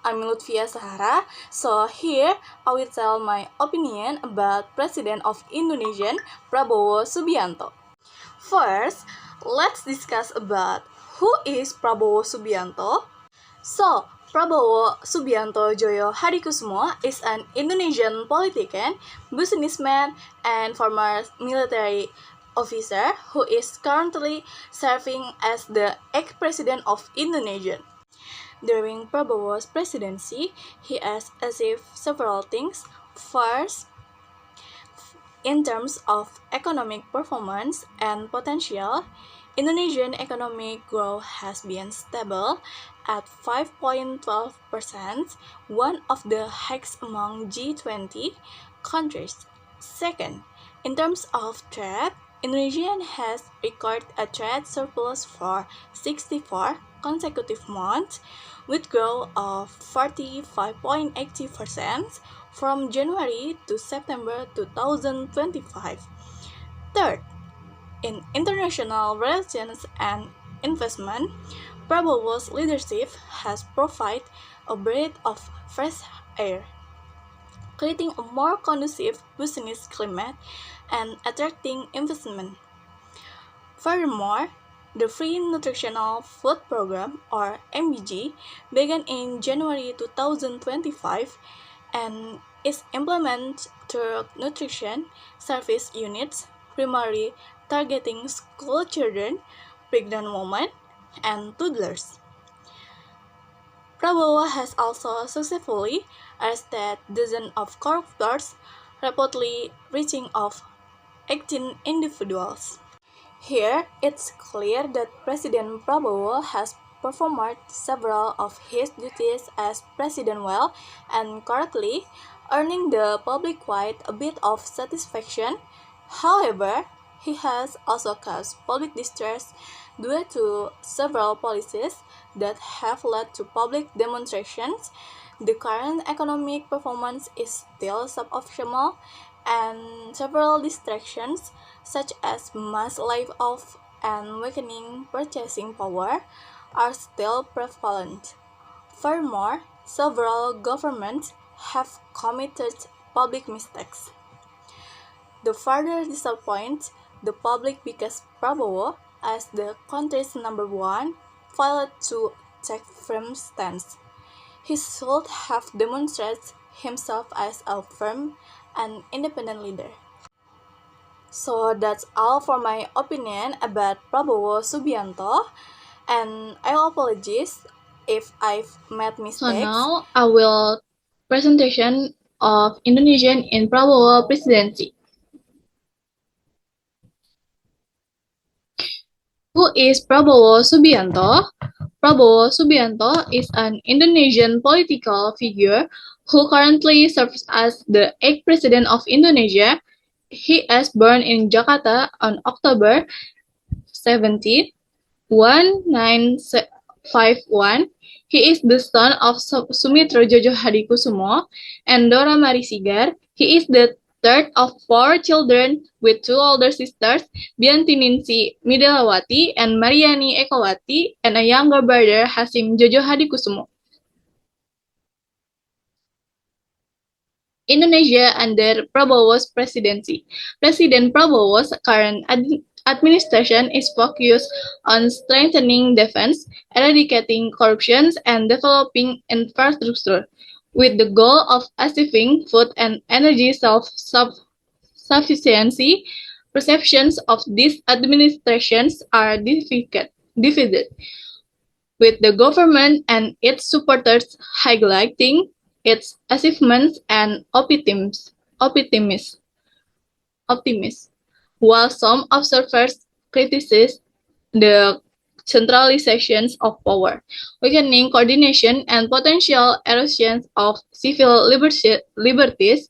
I'm Lutfia Sahara. So here I will tell my opinion about President of Indonesia, Prabowo Subianto. First, let's discuss about who is Prabowo Subianto. So, Prabowo Subianto Joyo Hadikusumo is an Indonesian politician, businessman, and former military officer who is currently serving as the ex-president of Indonesia. During Prabowo's presidency, he has achieved several things. First, in terms of economic performance and potential, Indonesian economic growth has been stable at 5.12%, one of the highest among G20 countries. Second, in terms of trade, Indonesia has recorded a trade surplus for 64 consecutive months, with growth of 45.80% from January to September 2025. Third, in international relations and investment, Prabowo's leadership has provided a breath of fresh air, creating a more conducive business climate and attracting investment. Furthermore, the Free Nutritional Food Program, or MBG, began in January 2025 and is implemented through nutrition service units, primarily targeting school children, pregnant women, and toddlers. Prabowo has also successfully arrested dozens of corruptors, reportedly reaching of 18 individuals. Here, it's clear that President Prabowo has performed several of his duties as president well and correctly, earning the public quite a bit of satisfaction. However, he has also caused public distress due to several policies that have led to public demonstrations. The current economic performance is still suboptimal, and several distractions, such as mass layoff and weakening purchasing power, are still prevalent. Furthermore, several governments have committed public mistakes. The further disappoints the public because Prabowo, as the country's number one, failed to take firm stance. He should have demonstrated himself as a firm and independent leader. So that's all for my opinion about Prabowo Subianto, and I apologize if I've made So mistakes. now I will presentation of Indonesian in Prabowo presidency. Who is Prabowo Subianto? Prabowo Subianto is an Indonesian political figure who currently serves as the eighth president of Indonesia. He was born in Jakarta on October 17, 1951. He is the son of Sumitro Jojo Hadikusumo and Dora Marisigar. He is the third of four children with two older sisters, Biantiningsi Midilawati and Mariani Ekawati, and a younger brother, Hasim Jojo Hadikusumo. Indonesia under Prabowo's presidency. President Prabowo's current administration is focused on strengthening defense, eradicating corruption, and developing infrastructure, with the goal of achieving food and energy self-sufficiency. Perceptions of these administrations are divided, with the government and its supporters highlighting its achievements and optimism, while some observers criticize the centralization of power, weakening coordination, and potential erosion of civil liberties,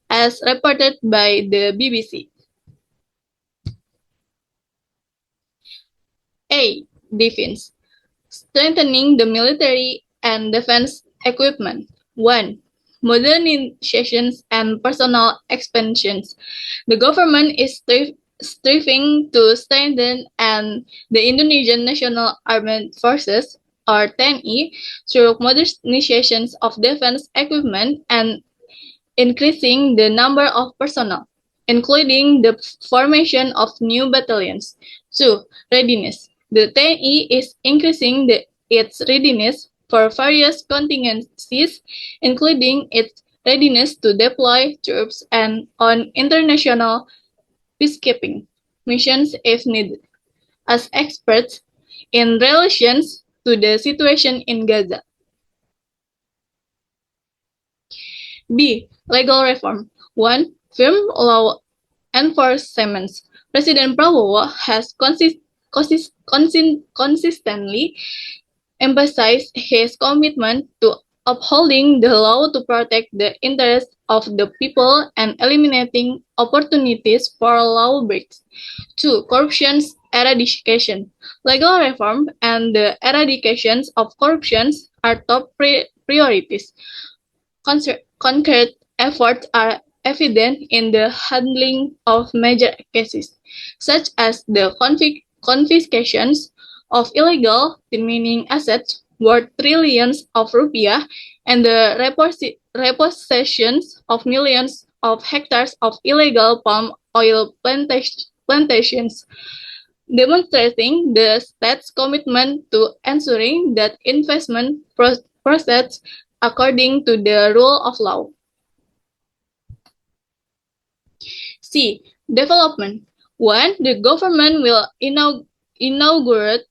as reported by the BBC. A. Defense. Strengthening the military and defense equipment. 1. Modernizations and personnel expansions. The government is striving to strengthen the Indonesian National Armed Forces or TNI through modernizations of defense equipment and increasing the number of personnel, including the formation of new battalions. 2. Readiness. The TNI is increasing its readiness for various contingencies, including its readiness to deploy troops and on international peacekeeping missions if needed. As experts in relations to the situation in Gaza. B. Legal reform. 1. Firm law enforcement. President Prabowo has consistently emphasized his commitment to upholding the law to protect the interests of the people and eliminating opportunities for lawbreaks. 2. Corruption eradication. Legal reform and the eradication of corruption are top priorities. Concrete efforts are evident in the handling of major cases, such as the confiscations of illegal demeaning assets worth trillions of rupiah and the repossessions of millions of hectares of illegal palm oil plantations, demonstrating the state's commitment to ensuring that investment proceeds according to the rule of law. C. Development. 1. The government will inaugurate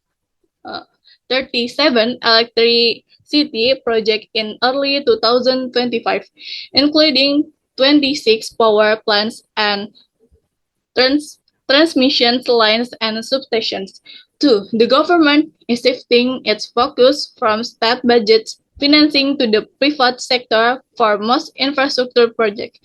37 electricity projects in early 2025, including 26 power plants and transmission lines and substations. 2. The government is shifting its focus from state budget financing to the private sector for most infrastructure projects.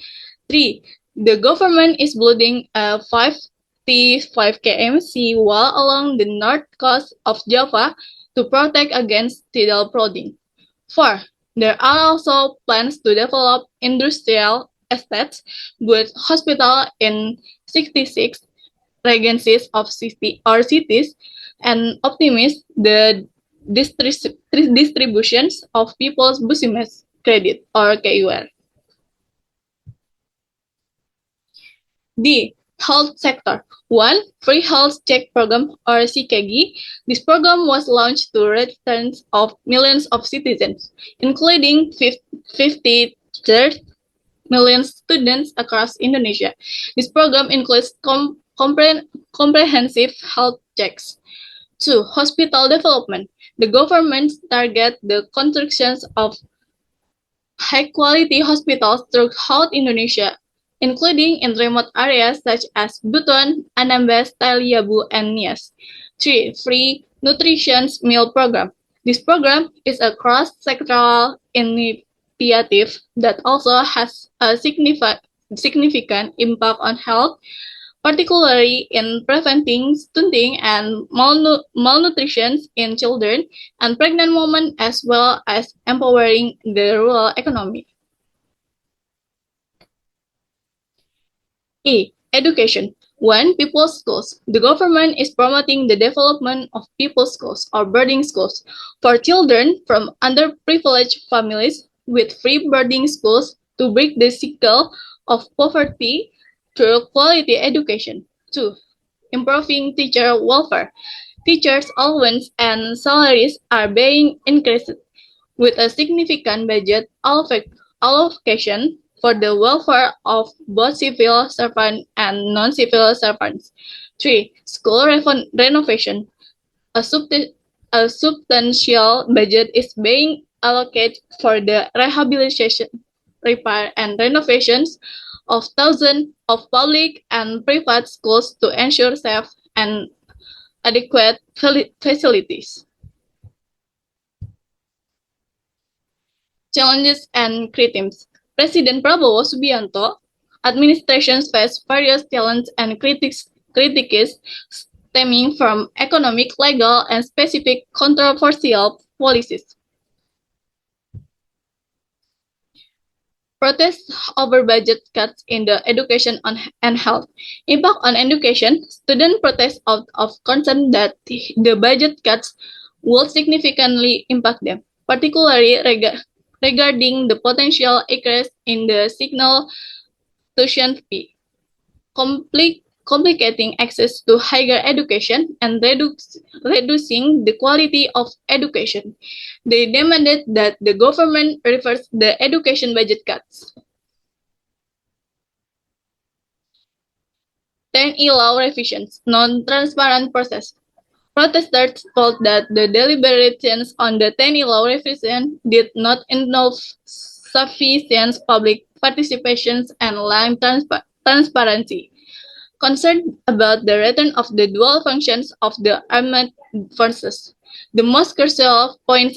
3. The government is building a 55 km sea wall along the north coast of Java to protect against tidal flooding. 4. There are also plans to develop industrial estates with hospitals in 66 regencies of cities and optimize the distributions of People's Business Credit or KUR. D. Health sector. 1. Free Health Check Program or CKG. This program was launched to return of millions of citizens, including 53 million students across Indonesia. This program includes comprehensive health checks. 2. Hospital development. The government targets the construction of high-quality hospitals throughout Indonesia, including in remote areas such as Butuan, Anambas, Taliabu, and Nias. 3. Free Nutrition Meal Program. This program is a cross-sectoral initiative that also has a significant impact on health, particularly in preventing stunting and malnutrition in children and pregnant women, as well as empowering the rural economy. E. Education. 1. People's schools. The government is promoting the development of people's schools or boarding schools for children from underprivileged families with free boarding schools to break the cycle of poverty through quality education. 2. Improving teacher welfare. Teachers' allowance and salaries are being increased with a significant budget allocation for the welfare of both civil servants and non-civil servants. 3. School renovation. A substantial budget is being allocated for the rehabilitation, repair, and renovations of thousands of public and private schools to ensure safe and adequate facilities. Challenges and critiques. President Prabowo Subianto administration faced various challenges and critiques stemming from economic, legal, and specific controversial policies. Protests over budget cuts in the education and health. Impact on education. Student protests out of concern that the budget cuts would significantly impact them, particularly regarding the potential increase in the signal tuition fee, complicating access to higher education and reducing the quality of education. They demanded that the government reverse the education budget cuts. 10E law revisions, non-transparent process. Protesters told that the deliberations on the 10E law revision did not involve sufficient public participation and lack transparency. Concerned about the return of the dual functions of the armed forces, the most crucial point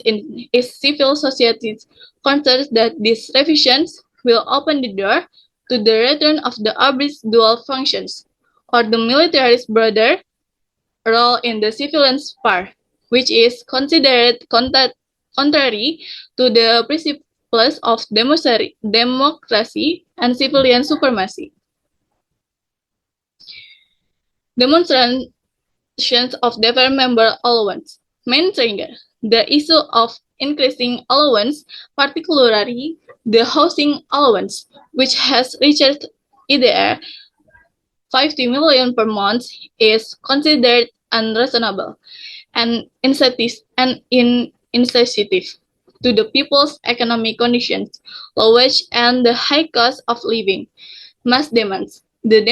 is civil society's concerns that these revisions will open the door to the return of the army's dual functions, or the military's broader role in the civilian sphere, which is considered contrary to the principles of democracy and civilian supremacy. Demonstrations of DPR member allowance. Main trigger, the issue of increasing allowance, particularly the housing allowance, which has reached either 50 million per month, is considered unreasonable and insensitive to the people's economic conditions, low wage, and the high cost of living. Mass demands. The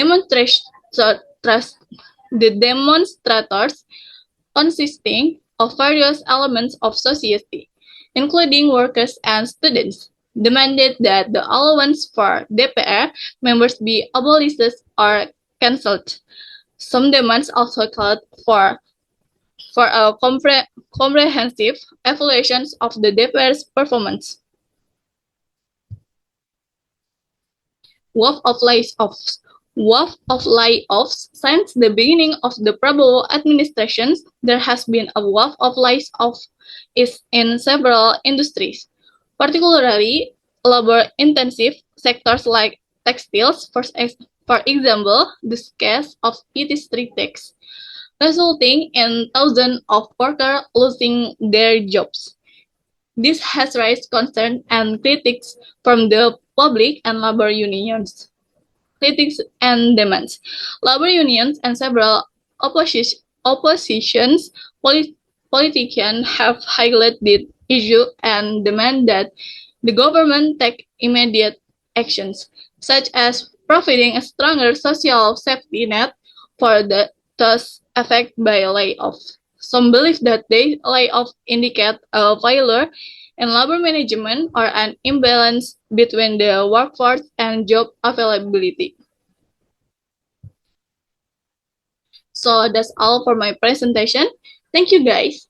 demonstrators, consisting of various elements of society, including workers and students, demanded that the allowance for DPR members be abolished or cancelled. Some demands also called for a comprehensive evaluation of the DPR's performance. Wave of layoffs. Since the beginning of the Prabowo administration, there has been a wave of layoffs in several industries, particularly labor-intensive sectors like textiles, for example, the case of PT Tritex, resulting in thousands of workers losing their jobs. This has raised concern and critics from the public and labor unions. Critics and demands. Labor unions and several oppositions politicians have highlighted the issue and demand that the government take immediate actions, such as providing a stronger social safety net for those affected by layoffs. Some believe that the layoff indicate a failure in labor management or an imbalance between the workforce and job availability. So that's all for my presentation. Thank you, guys.